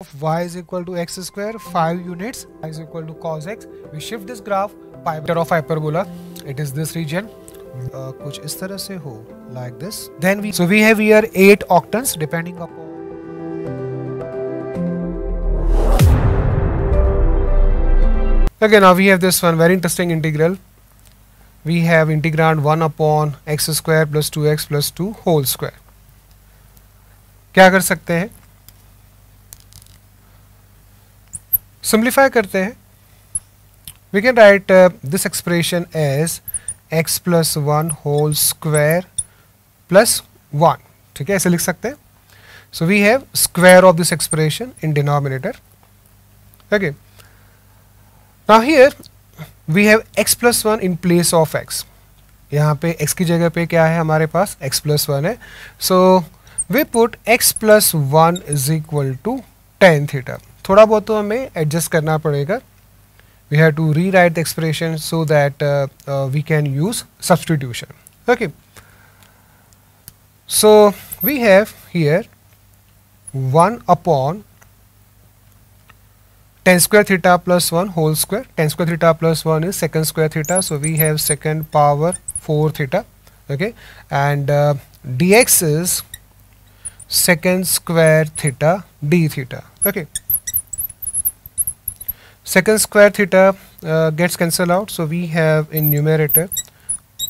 of y is equal to x square 5 units, y is equal to cos x. We shift this graph pi of hyperbola. It is this region. कुछ इस तरह से हो like this. Then we have here 8 octants depending upon. Okay, now we have this one very interesting integral. We have integrand 1 upon x square plus 2x plus 2 whole square. क्या कर सकते हैं? Simplify करते हैं. We can write this expression as x plus 1 whole square plus 1. ठीक है, ऐसे लिख सकते हैं. So we have square of this expression in denominator. Okay. Now here we have x plus 1 in place of x. यहाँ पे x की जगह पे क्या है हमारे पास? x plus 1 है. So we put x plus 1 is equal to tan theta. थोड़ा बहुत तो हमें एडजस्ट करना पड़ेगा. We have to rewrite the expression so that we can use substitution. Okay. So we have here 1 upon tan square theta plus 1 whole square. Tan square theta plus 1 is secant square theta. So we have secant power 4 theta. Okay. And dx is secant square theta d theta. Okay. Secant square theta gets cancelled out, so we have in numerator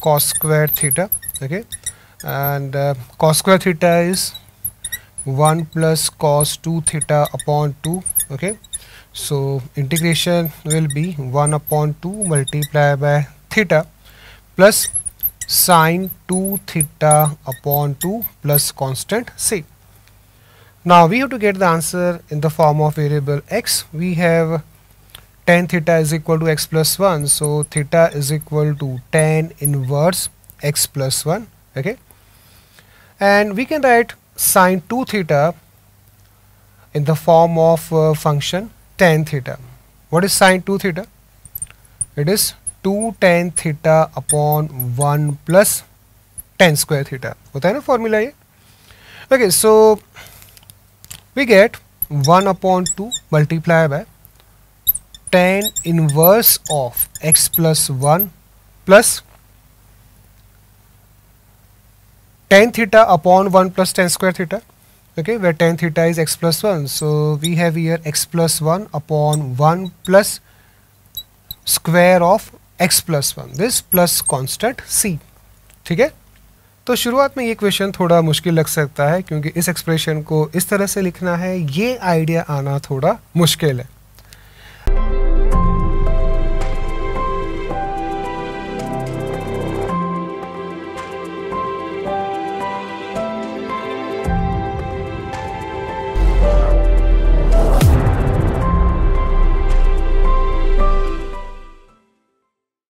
cos square theta. Okay, and cos square theta is 1 plus cos 2 theta upon 2. Okay, so integration will be 1 upon 2 multiplied by theta plus sine 2 theta upon 2 plus constant c. Now we have to get the answer in the form of variable x. We have tan theta is equal to x plus 1, so theta is equal to tan inverse x plus 1. Okay, and we can write sine 2 theta in the form of function tan theta. What is sine 2 theta? It is 2 tan theta upon 1 plus tan square theta. होता है ना formula ये? Okay, so we get 1 upon 2 multiplied by tan inverse of x plus 1 plus tan theta upon 1 plus tan square theta. Okay, where tan theta is x plus 1. So we have here x plus 1 upon 1 plus square of x plus 1. This plus constant c. ठीक है, तो शुरुआत में ये question थोड़ा मुश्किल लग सकता है क्योंकि इस एक्सप्रेशन को इस तरह से लिखना है, ये आइडिया आना थोड़ा मुश्किल है.